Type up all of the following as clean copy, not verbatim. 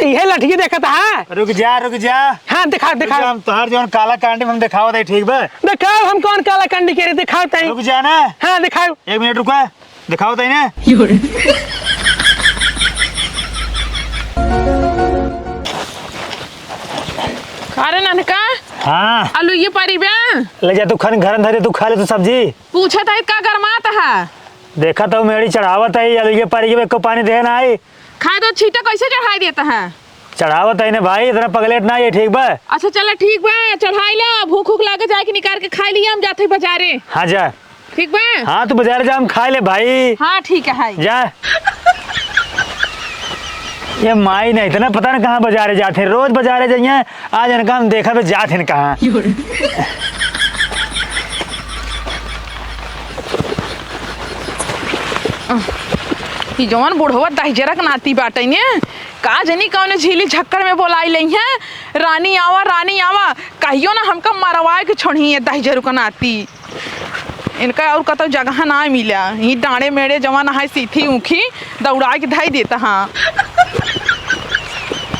ये लठिया देखा था। रुक जा। हाँ दिखा हम तोहर जौन काला कांडी हम दिखाओ दे, ठीक बा? दिखाओ हम कौन काला कांडी के दिखाओ तई। रुक जा ना। हाँ दिखाओ। 1 मिनट रुका, दिखाओ तई ना। अरे नानका। हाँ आलू ये पारी बे ले जा तू खन घर धरे, तू खा ले तू सब्जी। पूछा था का गरमात है। देखा तो मेरी चढ़ावत है, ये पारी के को पानी दे ना आई। खाए तो छीटा कैसे चढ़ाई देता है। चढ़ावत है ना भाई, इतना पगलेट ना ये, ठीक बा? अच्छा चलो ठीक बा, चढ़ाई ला। भूख लागे जाके निकाल के खा लिया, हम जाते बाजारे। हाँ जा। ठीक बा। हाँ तू बाजार जा, हम खा ले भाई। हाँ ठीक है जा। ये माई नहीं इतना पता ना कहाँ बाजारे जाते हैं, रोज बाजारे जाइए। आज इनका हम देखा तो जाते हैं कहाँ। ये जवान बुढ़वा दहजरक नाती बाटे ने का जनी कौन झीली झक्कर में बोलाई लई है। रानी आवा कहियो ना हमका मरवाए के छोड़ी है दहजर का नाती। इनका और कतो जगह ना मिला, ये डांडे मेड़े जवान है सीथी ऊखी दौड़ा के धाई देता। हाँ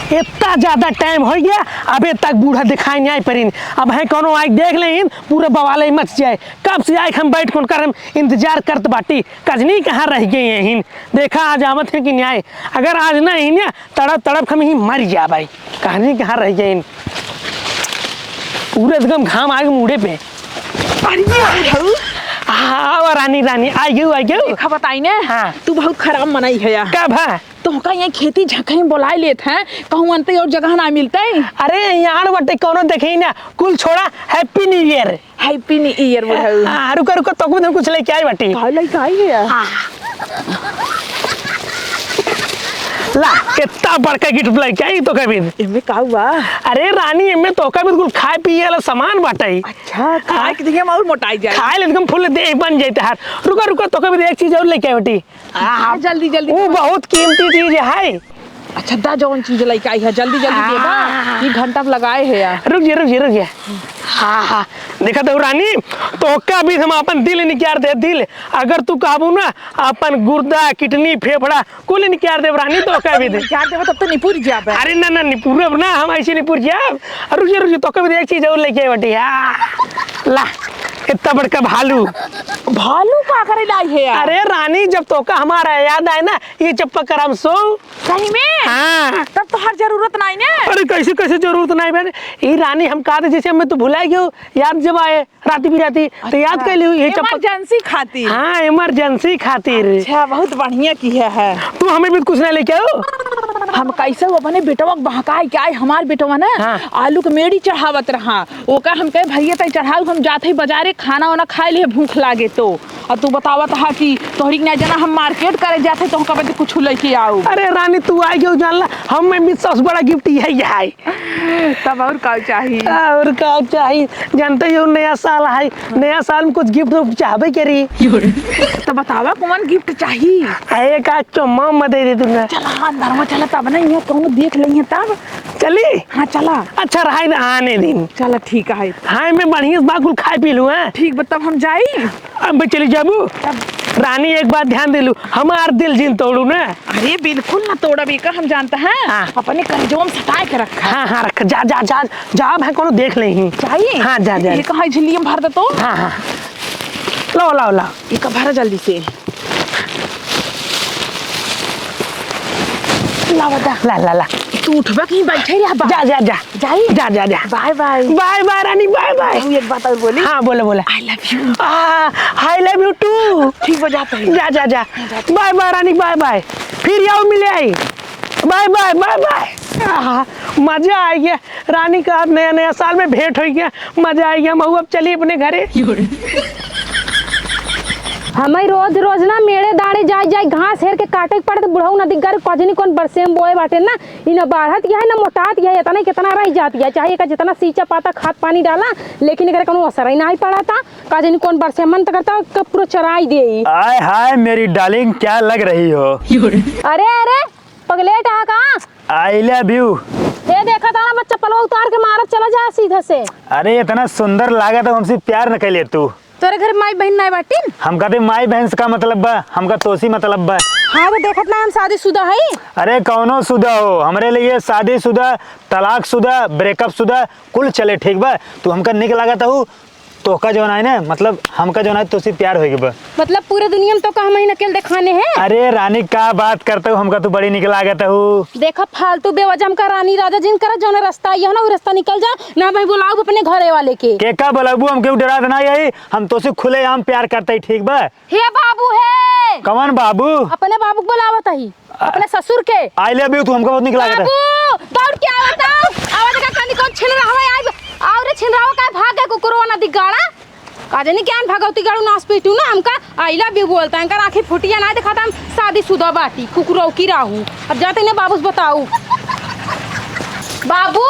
इतना ज्यादा टाइम हो गया, अबे तक बूढ़ा दिखाई नहीं आई परिन। अब है कोनो आई देख लें पूरा बवाले मच जाए। कब से आए हम बैठ कर हम इंतजार करत बाटी, कजनी कहाँ रह गई है हिन। देखा आज आवत है कि न्याय, अगर आज ना ही ना तड़प हम ही मर जा भाई। कहानी कहाँ रह गई, पूरे एकदम घाम आ गए मुड़े पे। हाँ रानी आई गयो। देखा बताई ने। हाँ तू बहुत खराब मनाई है यार। कब है तो का यहाँ खेती झकई बोलाई लेते हैं, कहूँ अंते और जगह ना मिलता है। अरे यहाँ बटे कोनो देखे ना, कुल छोड़ा। Happy new year. Happy new year बोल। हाँ रुको तो कुछ लेके आई बटी। लेके आई है यार। ला कितना बड़का गिफ्ट लेके आई तो कभी। इनमें का हुआ? अरे रानी इनमें तो का बिल्कुल खाए पिए वाला सामान बाटे। अच्छा खाए के देखिए और मोटाई जाए। खाए ले एकदम फुल दे बन जाते हार। रुको तो कभी एक चीज और लेके आई बटी। जल्दी वो बहुत कीमती चीज है। अच्छा दा जौन चीज लेके आई है जल्दी दे बा, ये घंटा लगाए है यार। रुक जा। हाँ देखा तो रानी तो का भी हम अपन दिल निकाल दे। दिल अगर तू काबू ना अपन गुर्दा किडनी फेफड़ा कुल निकाल दे रानी। तो का भी दे तब तो निपुर जा। अरे ना निपुर ना, हम ऐसे निपुर जा। रुक जा तो का भी एक चीज और लेके आई बटी। ला इतना बड़का भालू का करे लाई है यार। अरे रानी जब तो का हमारा याद आए ना, ये चप्पा कराम सो। सही में? हाँ तब तो हर जरूरत नहीं ना। अरे कैसे जरूरत नहीं बहन। ये रानी हम कहा जैसे हमें तो भुला गयो, याद जब आए राती बिराती तो याद कर लियो ये चप्पा इमरजेंसी खातिर। हाँ इमरजेंसी खातिर। अच्छा बहुत बढ़िया किया है। तू हमें भी कुछ नहीं लेके आओ। हम कैसे वो अपने बेटवा बहकाई क्या हमार बेटवा ना। हाँ। आलू के मेड़ी चढ़ावत रहा, ओका हम कहे भैया तय चढ़ाऊ, हम जाते ही बाजारे खाना वाना खाए लिए भूख लागे तो। और तू बतावत हा कि तोहरी ना जना हम मार्केट करे जाते तो कब कुछ लेके आओ। अरे रानी तू आई क्यों जान ला, हम में भी सबसे बड़ा गिफ्ट यही है। तब और का चाहिए? जानते हो नया साल है, नया साल में कुछ गिफ्ट चाहबे करी। तो बतावा कौन गिफ्ट चाहिए? एक चुम्मा दे दे दूंगा। चला अंदर में चला तब ना यहाँ कौन देख लेंगे तब चली। हाँ चला। अच्छा रहा ना आने दिन। चला ठीक है। हाँ मैं बढ़िया बाकुल खाए पी लूँ। ठीक तब हम जाई। अब चली जाबू। रानी एक बात ध्यान दे लू, हमार दिल जिन तोड़ू ना। अरे बिल्कुल ना तोड़ा बेका, हम जानते हैं। हाँ। अपने कलेजों में सटाए के रखा। हाँ रख जा भाई कोनो देख ले ही चाहिए। हाँ जा ये कहाँ झिल्ली में भर दे तो। हाँ ला ये कब भरा जल्दी से। ला तू उठबा कहीं बैठे जा बाय रानी बाय। एक बात और बोली। हाँ बोले आई लव यू टू। ठीक हो जाता है। जा बाय रानी बाय। फिर आओ मिले आई। बाय। मजा आ गया रानी का, नया साल में भेंट हो गया, मजा आ गया। मऊ अब चलिए अपने घरे। हमें रोज ना मेड़े दाड़े जाए घास हेर के काटे पड़े तो बुढ़ऊ नदी कर कजनी कौन बरसे में बोए बाटे ना, इन बाढ़त है ना मोटात है, इतना कितना रह जाती है। चाहे जितना सींचा पाता खाद पानी डाला लेकिन अगर कोनो असर ही नहीं पड़ा था। कजनी कौन बरसे मन तो करता कब पूरा चराई दे। आय हाय मेरी डार्लिंग क्या लग रही हो। अरे पगलेट आ कहाँ। I love you. ये देखा था ना बच्चा पलवा उतार के मारत चला जाए सीधा से। अरे इतना सुंदर लागा तो हमसे प्यार न कैले तू। तोरे घर माई बहन नहीं बाटी। हम कहते माई बहन का मतलब बा, हमका तोसी मतलब बा। हाँ तो देखत ना हम शादीशुदा है। अरे कौनो शुदा हो, हमरे लिए शादीशुदा, तलाकशुदा, ब्रेकअप शुदा कुल चले, ठीक बा। तू हमका निक लागत हूँ, तोका जो है ना, मतलब हमका जो है तो से प्यार होगी बा। मतलब पूरे दुनिया में तो का हम ही नकेल दिखाने हैं। अरे रानी का बात करते हो, हमका तू बड़ी निक लागत हूँ। देखा फालतू बेवजह का रानी राजा जिन करा जो रास्ता है ना वो रास्ता निकल जा ना, भाई बुलाओ अपने घरे वाले के का बोलाबू, हम क्यों डरा देना यही, हम तो से खुले आम प्यार करते ही, ठीक बा। हे बाबू है, कौन बाबू? अपने बाबू को बुलावत ही, अपने ससुर के। आई लव यू, तू हमका बहुत निक लागत है। बाबू दौड़ के आवत आवाज का कानी कौन छिल रहा है, आई और छिल रहा का भागे कुकुरवा ना दिगाड़ा काजनी क्या भगवती गाड़ू नास पीटू ना हमका आई लव यू बोलता है, आंखें फुटिया ना दिखाता हम शादीशुदा बाटी कुकुरौ की राहू। अब जाते ने बाबू से बताऊ। बाबू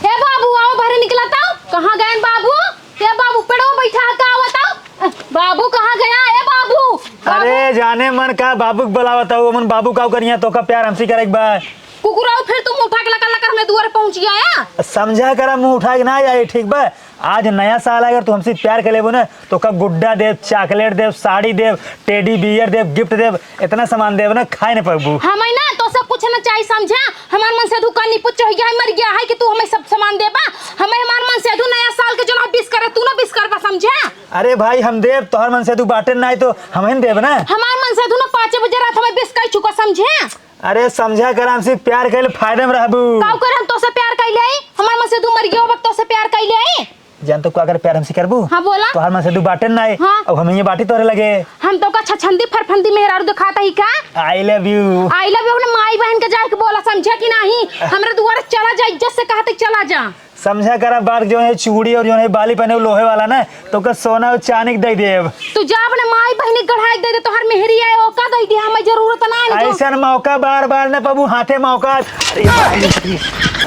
हे बाबू आओ बाहर निकलता हूँ, कहाँ गए बाबू? हे बाबू पेड़ो बैठा का बताओ, बाबू कहाँ गया है बाबू? अरे जाने मन का बाबू बुलावत हूँ, मन बाबू का करिया तो का प्यार हमसे करे एक बार। कुकुरौ फिर तुम उठा के लकर लकर मैं दुआर पहुंच गया। समझा करा मुंह उठा के ना आए, ठीक बा। आज नया साल अगर तू हमसे प्यार कर लेबो ना तो का गुड्डा देव, चॉकलेट देव, साड़ी देव, टेडी बियर देव, गिफ्ट देव, इतना सामान देव ना खाए ना पबू। हमें ना तो सब कुछ ना चाहिए समझा, हमार मन से दुकान नहीं पूछ गया है, मर गया है कि तू हमें सब सामान देबा। हमें हमार मन से तू नया साल के जो ना 20 करे तू ना 20 करबा समझा। अरे भाई हम देव, तोहर मन से तू बाटे ना आई तो हम ही देव ना। हमार मन से तू ना 5 बजे रात हमें 20 कई चुका समझा। अरे समझा कर हमसे प्यार कर फायदे में रहबू। काऊ कर हम तो से प्यार कइले आई, हमार मन से तू मर गया वक्त तो से प्यार कइले आई। जान तो अगर प्यार हमसे करबू, हाँ बोला, तोहर मन से तू बाटे ना आई, हाँ। अब हम ये बाटी तोरे लगे। हम तो का छछंदी फरफंदी मेहरारू दिखाता ही का। I love you, I love you अपने माई बहन के जाके बोला समझा कि नहीं, हमरे दुआरे चला जा, इज्जत से कहते चला जा। समझा करा बात जो है चूड़ी और जो है बाली पहने लोहे वाला ना तो का सोना और चांदी दे देव। तू जा अपने माई बहनी गढ़ाई दे दे, तोहर मेहरी है ओका दे दे, हमें जरूरत ना है। ऐसा मौका बार बार न पबू हाथे मौका।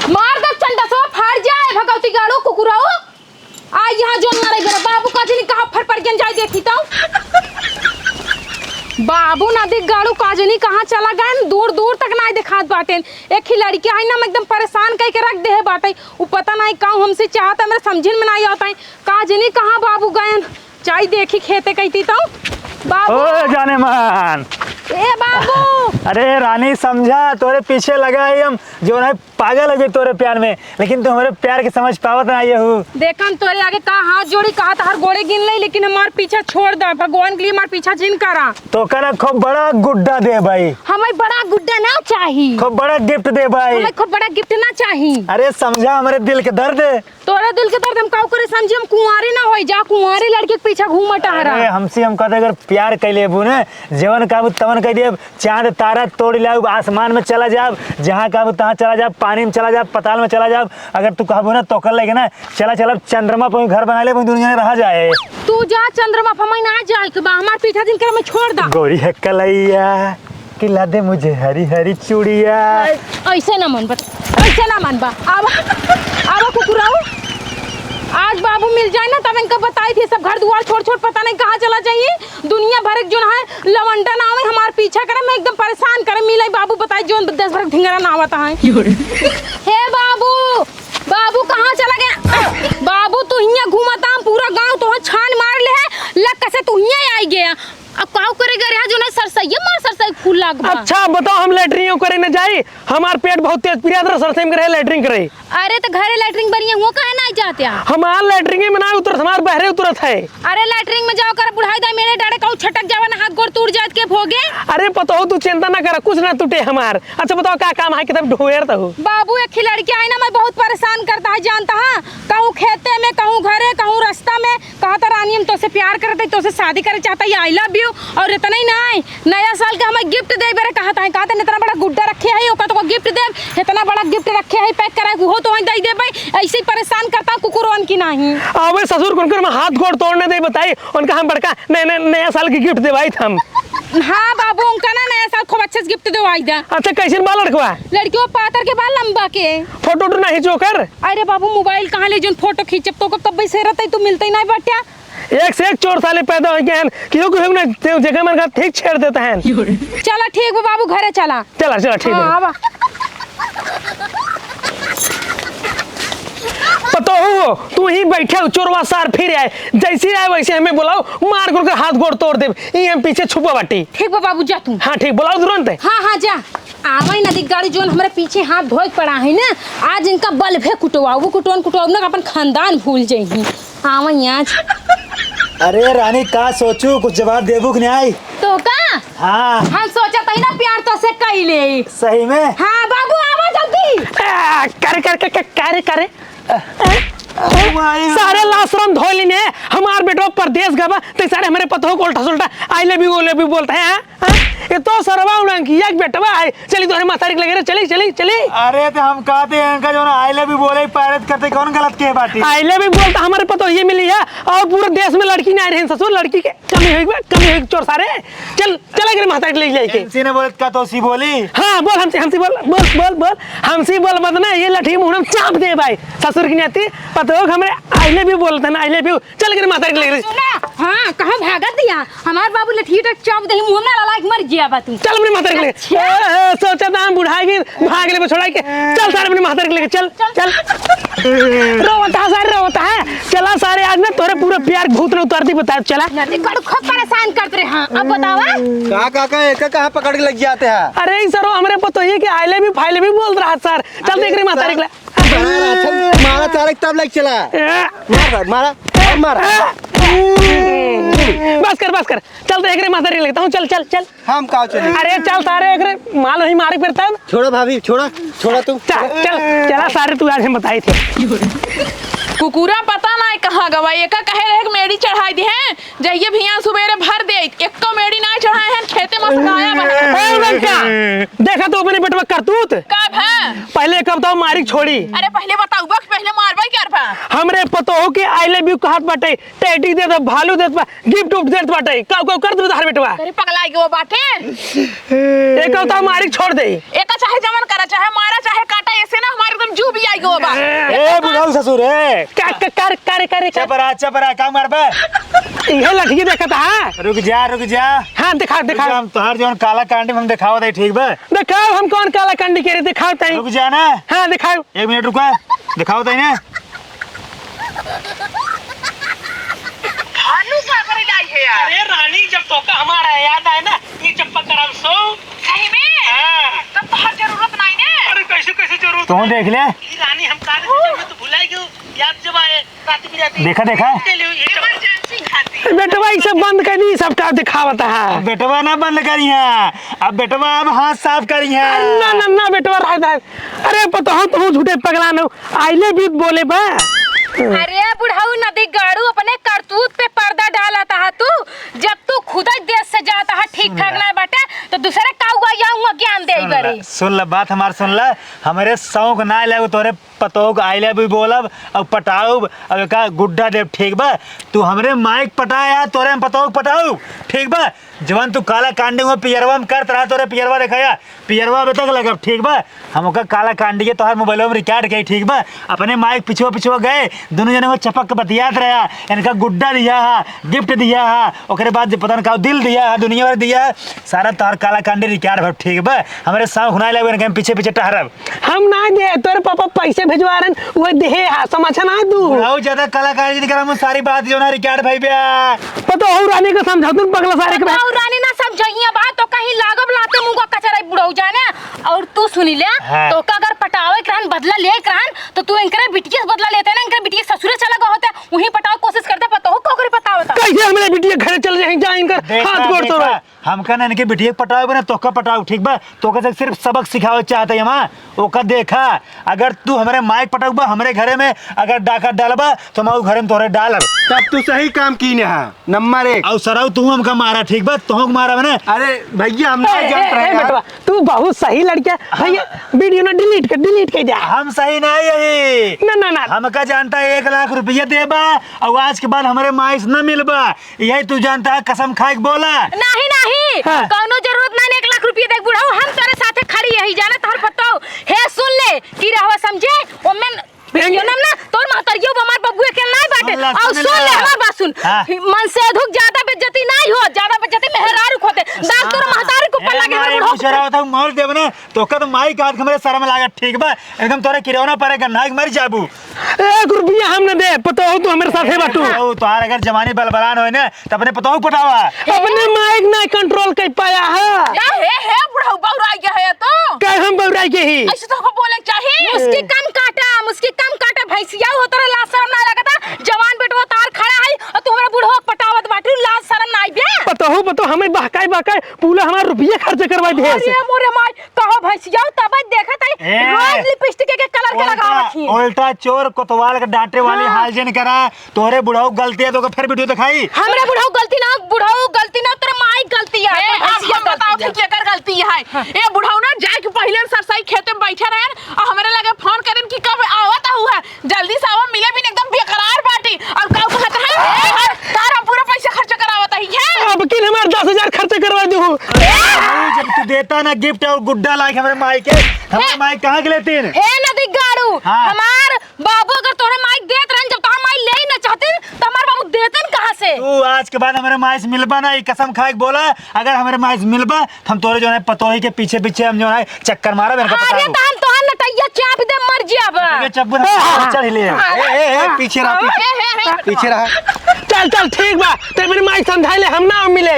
मार दे चंदा सो फाड़ जाए भगवती गाड़ो कुकुराओ। आ यहाँ जो मारे गरे बाबू काजनी कहां फर पर गन जाए देखी तो बाबू ना देख गाड़ू काजनी कहां चला गए, दूर दूर तक ना दिखात बाटे। एक ही लड़की है ना एकदम परेशान कह के रख दे है बाटे, वो पता नहीं काऊ हमसे चाहता मेरे समझन में नहीं आता है काजनी कहां बाबू गए। चाय देखी खेते कहती तो बाबू। ओ जाने मन, ए बाबू। अरे रानी समझा तोरे पीछे लगा है हम, जो है पागल है तोरे प्यार में, लेकिन तुम हमारे प्यार के समझ पावत ना ये हूँ। देखा तोरे आगे कहा हाथ जोड़ी कहा हर गोड़े गिन ले, लेकिन हमारे पीछा छोड़ दे भगवान के लिए, हमारे पीछा जिन करा तो करा खूब बड़ा गुड्डा दे भाई, हमें बड़ा गुड्डा ना चाहिए, खूब बड़ा गिफ्ट दे भाई, हमें खूब बड़ा गिफ्ट ना चाहिए। अरे समझा हमारे दिल के दर्द, तोरे दिल के दर्द हम काऊ करे समझी, हम कुंवारी ना होई जा, कुंवारी लड़के के पीछा घूमटा अरे रहा। हमसे हम कहते अगर प्यार कर लेबू ना, जीवन काबू तवन कह दिए, चांद तारा तोड़ लाओ, आसमान में चला जाओ, जहाँ काबू तहाँ चला जाओ, पानी में चला जाओ, पताल में चला जाओ। अगर तू कहबू ना तो कर लेगे ना, चला चला चंद्रमा पर घर बना ले, दुनिया में रहा जाए। तू जा चंद्रमा पर मैं ना जाए के बा, हमार पीछा जिन कर मैं छोड़ दा। गोरी है कलैया खिला दे मुझे हरी हरी चूड़िया। ऐसे ना मन बत, ऐसे ना मन बा। आवा कुकुराओ, आज बाबू मिल जाए ना तब इनका बताई थी, सब घर दुआर छोड़ छोड़ पता नहीं कहाँ चला जाइए, दुनिया भर जो है लवंडा नाम है हमारे पीछा करे, मैं एकदम परेशान करे, मिले बाबू बताई जो 10 भर ढिंगरा ना आवता है। हे बाबू, बाबू कहाँ चला गया? बाबू तू यहाँ घूमता, पूरा गांव तो छान मार ले है, लग कैसे तू यहाँ आई गया। अब काऊ करेगा रे जो ना सरसैया मार सरसै फूल लाग बा। अच्छा बताओ, हम लैट्रिन करे न जाई, हमार पेट बहुत तेज पिया सरसई में करे लैट्रिन करे। अरे तो घरे लैट्रिन बनिया हुआ काहे ना जाते हैं? हमार लैट्रिन में ना उतरत, हमार बहरे उतरत है। अरे लैट्रिन में जाओ कर बुढ़ाई दा मेरे डाड़े काऊ छटक जावा ना, हाथ गोड़ टूट जात के भोगे। अरे पता हो, तू चिंता ना कर, कुछ ना टूटे हमार। अच्छा बताओ क्या काम है कि तब ढोएर तो हो। बाबू एक ही लड़की आई ना, मैं बहुत परेशान करता है जानता है, कहूँ खेते में, कहूँ घरे, कहूँ रास्ता में, कहा था रानी हम तो से प्यार करते, तो से शादी करे चाहता है, आई लव यू। और इतना ही नहीं, नया साल का हमें गिफ्ट दे बेरे कहा था इतना बड़ा गुड्डा रखे है, ओका तो गिफ्ट दे, इतना बड़ा गिफ्ट रखे है, पैक करा वो तो दे दे भाई। ऐसे ही परेशान करता कुकुरवन की नहीं। अबे ससुर कुनकर में हाथ गोड़ तोड़ने दे बताई, उनका हम बड़का नया साल की गिफ्ट देवाई हम। हाँ बाबू, उनका ना नया साल खूब अच्छे से गिफ्ट दे दा। अच्छा कैसे बाल लड़कवा? लड़कियों पातर के बाल लंबा के, फोटो तो नहीं जोकर। अरे बाबू मोबाइल कहाँ ले जो फोटो खींचब तो कब से रहता है, तू मिलते ही नहीं बटिया। एक से एक चोर साले पैदा हो गए हैं, क्यों क्यों ना जगह मन का ठीक छेड़ देता है। चला ठीक है बाबू, घरे चला। चला चला ठीक है। हाँ, पता हो तू ही बैठे चोरवा सार फिर आए जैसे आए वैसे हमें बुलाओ मार कर हाथ गोड़ तोड़ दे ई हम पीछे छुपा बाटी। ठीक बा बाबू जा तू। हाँ ठीक बुलाओ तुरंत। हाँ हाँ जा आवाई नदी गाड़ी जोन हमारे पीछे हाथ धोए पड़ा है ना आज इनका बल भे कुटवाओ वो कुटवाओ ना अपन खानदान भूल जाएगी आवाई आज। अरे रानी का सोचू कुछ जवाब देबू कि नहीं? तो का हाँ हम सोचा था ना प्यार तो से कैले। सही में। हाँ बाबू आवा जल्दी। करे करे करे करे सारे लाशरम धो लेने हमार बेटो परदेश गवा तो सारे हमारे पतों को उल्टा सुल्टा आई लव यू बोलते हैं। ये तो सरवा उड़ांगी एक बेटवा है चली तो माता लगे रे चली चली चली। अरे तो हम कहते हैं जो ना आई लव यू बोले पैरत करते कौन गलत के बाटी? आई लव यू बोलता हमारे पतो ये मिली है और पूरे देश में लड़की नहीं रही ससुर लड़की के कमी हुई चोर सारे चल चला गए माता ले जाके। किसी ने बोले का तो सी बोली। हाँ बोल हमसे बोल बोल बोल बोल हमसे बोल मत ना ये लठी मुंह में चाप दे भाई ससुर की नहीं पतो हमारे आई लव यू बोलते ना आई लव यू चल गए माता ले गए। हाँ कहाँ भागत दिया हमारे बाबू लठी तक चाप दे मुंह में लाला मर गया बा तू। चल अपनी माता ले सोचा था हम बुढ़ाएगी भाग ले छोड़ा के चल सारे अपनी माता लेके चल चल रोता सारे रोता है चला सारे आज ना तोरे पूरे प्यार भूत ने उतार दी बता चला खूब परेशान करते रहे। हाँ अब बतावा कहाँ पकड़ के लग जाते हैं? अरे सरो हमारे पतो ये कि आई लव यू फाइल भी बोल रहा सर चल देख रही माता ले मारा चारक तब लग चला मारा बस कर चल देख रहे माता लेता हूँ चल चल चल हम कहाँ चले? अरे चल सारे एक माल ही मारे फिरता है छोड़ो भाभी छोड़ा तुम चल चल चला सारे तू आज हम बताई थे कुकुरा पता ना कहाँ गवा एक कहे रहे मेड़ी चढ़ाई दी है जइए भैया सुबेरे भर दे एक तो मेड़ी ना चढ़ाए हैं खेते में फगाया देखा तो अपने बेटवा करतूत कब है पहले कब तो मारी छोड़ी। अरे पहले बताऊ बस पहले मारवा क्या भा हमरे पतो हो कि आई लव यू कहत बाटे टेटी दे दो भालू दे दो गिफ्ट उफ्ट दे बाटे कब कर दे हर बेटवा अरे पगलाई के वो बाटे एक कब तो मारी छोड़ दे एक चाहे जमन करा चाहे मारा चाहे काटा ऐसे ना हमारे एकदम जू भी आई वो बा ए बुढ़ाऊ ससुर है कर चपरा का मारबे ये लठगी देखता है रुक जा। हाँ दिखा हम तोहर जोन काला कांडी हम दिखाओ दे ठीक बा दिखाओ हम कौन काला कंडी के दिखाओ तई रुक जा ना। हाँ दिखाओ 1 मिनट रुका दिखाओ दे ना। भालू का करे लाई है यार अरे रानी जब तो का हमारा याद आए ना ये चप्पा करम सो सही में तब तो हर जरूरत नहीं ने अरे कैसे जरूर तू देख ले रानी हम काले से तो भुला गए याद जब आए रात भी जाती देखा इमरजेंसी खाती बेटवा ये सब बंद कर दी सबका दिखावता है बेटवा ना बंद करी है अब बेटवा अब हाथ साफ करी है ना बेटवा रहा अरे पता हो तू झूठे पगला न आई लव यू बोले बा अरे बुढ़ाऊ नदी गाड़ू अपने करतूत पे पर्दा डालता है तू जब तू खुद ही देश से जाता है ठीक ठाक ना बेटा तो दूसरे का हुआ या ज्ञान दे बरे सुन ल बात हमार सुन ल हमारे शौक ना ले तोरे पतोग आई लव यू बोलब अब पटाऊ अब का गुड्डा देव ठीक बा तू हमरे माइक पटाया तोरे हम पतोग पटाऊ ठीक बा जवान तू काला कांडी में पियरवा में करत रहा तोरे पियरवा दिखाया पियरवा बे तक लगब ठीक बा हम का काला कांडी के तोहर मोबाइल में रिकॉर्ड गई ठीक बा अपने माइक पिछुआ गए दोनों जने में चपक के बतियात रहा इनका गुड्डा दिया है गिफ्ट दिया है ओकरे बाद पता न का दिल दिया है दुनिया भर दिया है सारा तोहर काला कांडी रिकॉर्ड भर ठीक बा हमारे साथ हुना ले इनके पीछे टहरब हम ना दे तोरे पापा पैसे भेजवा रन वो दे समझा ना तू बहुत ज्यादा काला कांडी निकल हम सारी बात जो ना रिकॉर्ड भाई बे पता हो रानी को समझा तू पगला सारे के बुढ़ाऊ रानी ना समझइया बात तो कहीं लागब लाते मुंह का कचरा बुढ़ाऊ जाने और तू सुनी ले हाँ। तो का अगर पटावे करन बदला ले करन तो तू इनकरे बिटिया से बदला लेते ना इनकरे बिटिया ससुरे चला गए होते वही पटावे कोशिश करते पता हो कोकरी पटावे कैसे हमरे बिटिया घर चल जाए जा इनकर हाथ गोड़ तोड़ हम कहना इनके बिटिया पटाओ बना तोका पटाओ ठीक बा तोका से सिर्फ सबक सिखाओ चाहते हैं मां ओका देखा अगर तू हमारे माइक पटाऊबा हमारे घरे में अगर डाका डालबा तो हम घरे में तोरे डालब तब तू सही काम की ने नंबर 1 और सराउ तू हमका मारा ठीक बा तो हम मारा बने अरे भैया हम नहीं जानते रहे बेटवा तू बहुत सही लड़का भैया वीडियो ना डिलीट कर जा हम सही नहीं यही ना हमका जानता है 1 लाख रुपया देबा और आज के बाद हमारे माइस न मिलबा यही तू जानता है कसम खाए के बोला नहीं हाँ। कौनो जरूरत नहीं 1 लाख रुपया दे बुढ़ाऊ हम तेरे साथे खड़ी यही जाने तोहर पतो हे सुन ले की रहवा समझे ओमेन वीडियो ना तोर महतरियो हमार बबुए के नहीं बाटे सुन ला, और सुन सुन ले ला। हमार बात सुन हाँ। मन से अधिक ज्यादा बेइज्जती नहीं हो, ज्यादा बेइज्जती मेहरारू को होते दाग तोर महतारी को पल्ला के माई बुढ़ो पूछ रहा होता मोर देव ने तो का तो माई का हाथ मेरे सर में लागत ठीक बा एकदम तोरे किरौना पड़ेगा नाग मर जाबू 1 रुपया हम न दे पतो हो तू हमारे साथे बाटू ओ तोहार अगर जवानी बलबलान होए ना त अपने पतो पटावा अपने माइक ना कंट्रोल कर पाया है या हे बुढ़ऊ बौरा गया है तो कह हम बौराई के ही ऐसे तो बोले चाहिए उसकी कम काटा भैंसिया हो तोरा लाज शरम ना लगता जवान बेटवा तार खड़ा है और तू हमरा बुढ़वा पटावत बाटू लाज शरम ना आइबे पतो हमें बहकाई पूरा हमारा रुपया खर्च करवा दे अरे मोरे माई कहो भैंसिया तब देखत है ए। रोज लिपस्टिक के कलर के लगावत ही उल्टा चोर कोतवाल के डांटे वाली हाल जन करा तोरे बुढ़ाऊ गलती है तो फिर वीडियो दिखाई हमरे बुढ़ऊ गलती ना तेरे माई गलती है ए हम बताओ थे कि एकर गलती है ए बुढ़ऊ ना जाए के पहले सरसाई खेत में बैठे रहन और हमरे लगे फोन करेन कि कब आवत हुआ जल्दी से आवा मिले भी एकदम बेकरार बाटी और काऊ कहत है तारा पूरा पैसा खर्च करावत है अब किन हमारे 10,000 खर्च करवा दू जब तू देता ना गिफ्ट और गुड्डा लाइक हमारे माई के हमारे माई कहाँ के लेती है ए नदी गाड़ू हाँ। हमार बाबू अगर तोरे माइक देत रहन जब तोहर माई ले ही ना चाहते तो हमार बाबू देतन कहां से तू आज के बाद हमारे माई से मिलबा ना ये कसम खा के बोला अगर हमारे माई से मिलबा तो हम तोरे जो है पतोही के पीछे पीछे हम जो है चक्कर मारा मेरे को पता अरे है तो हम तोहर नटैया चाप दे मर जियाब ये चप्पू चढ़ ले ए पीछे रहा पीछे रहा चल ठीक बा ते मेरी माई समझाइले हम ना मिले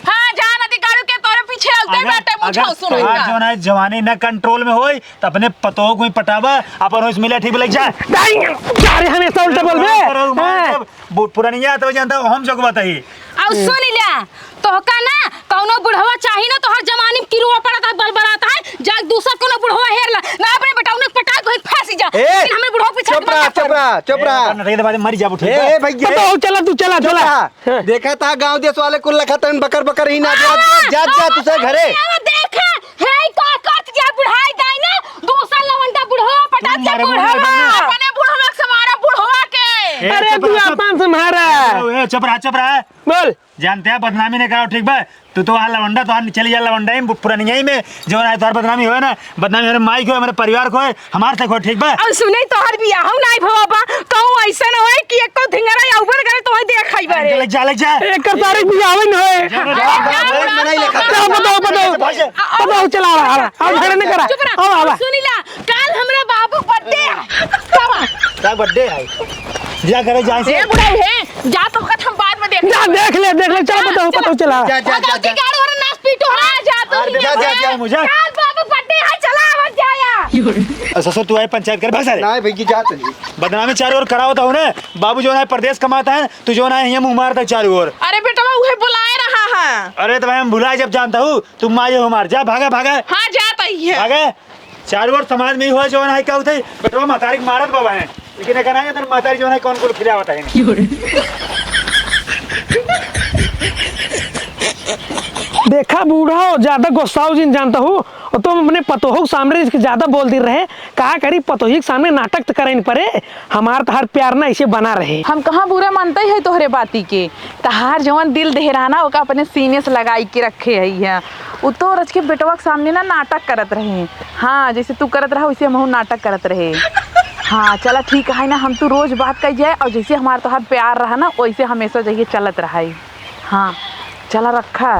हां जा नदी गाड़ू के तोरे पीछे आउते बैठे मुझे सुनो जो है जवानी ना कंट्रोल में होई तो अपने पतोह को ही पटावा अपन उस मिले ठीक लग जा अरे हमेशा उल्टा बोलबे पुरानिया तो जानता हम जग बताई और सुन लिया तोहका ना कौनो बुढ़वा चाही ना तोहर जवानी में किरुआ पड़ता है बलबलाता है जा दूसरा कोनो बुढ़वा हेर ला ना अपने बेटा उन्हें पटा को फांसी जा लेकिन हमें बुढ़वा पीछे चुप रहा नहीं तो बाद मर जाबू ठीक ए भैया पतो चला तू चला देखा था गांव देश वाले कुल लखतन बकर ही ना जा तुझे घरे देखा हे का कट जा बुढ़ाई दाई ना दूसरा लवंडा बुढ़वा पटा के बुढ़वा अपने बुढ़वा से मारा बुढ़वा के अरे तू अपन से मारा चुप रहा बोल जानते हैं बदनामी ने कहा ठीक बा तू तो वहाँ लवंडा तो चली जा लवंडा ही पुरानिया ही में जो है तो बदनामी हो ना बदनामी हमारे माई को है हमारे परिवार को है हमारे तक हो ठीक बा और सुने तोहर बियाह नहीं भवा कहूं ऐसा न होए कि एको धिंगरा या ऊपर करे तोहर देखाई बारे लग जा एक तारीख भी आवे न होए पतो चला रहा अब झगड़ा नहीं करा अब आवा सुनीला कल हमरा बाबू बर्थडे है क्या बर्थडे है जा करे जा से ए बुढ़ऊ है जा तो वक्त हम बाद में देख ले चला पतो चला जा गलती गाड़ी और नाच पीटो है जा तू जा मुझे कल बाबू बर्थडे है चला मत जाया ससुर तू है पंचायत कर भाग ना भैया जा चली बदनामी चारों ओर करा होता हूँ ना बाबू जो है प्रदेश कमाता है तू जो है यहाँ मुँह मारता है चारों ओर अरे बेटा मैं उहे बुलाए रहा है अरे तो मैं भुला जब जानता हूँ तुम माँ हो मार जा भागा हाँ जाता ही है भागे चारों ओर समाज में ही हुआ जो है क्या होता है बेटवा महतारी मारत बाबा है लेकिन कहना है तो महतारी जो है कौन को खिला होता है देखा बूढ़ा हो ज्यादा गुस्साओ जिन जानता हूँ और तुम अपने पतोह सामने इसके ज्यादा बोल दी रहे कहा करी पतोही के सामने नाटक तो करे पड़े हमार तहार प्यार ना इसे बना रहे हम कहाँ बुरा मानते है तोहरे बाती के तहार जवन दिल देहराना ओका अपने सीने से लगाई के रखे है उ तो रच के बेटवा के सामने ना नाटक करत रहे हाँ जैसे तू करत रहा वैसे हम नाटक करत रहे हाँ चला ठीक है ना हम तू रोज बात कर जाए और जैसे हमारा तोहार प्यार रहा ना वैसे हमेशा जैसे चलत रहा हाँ चला रखा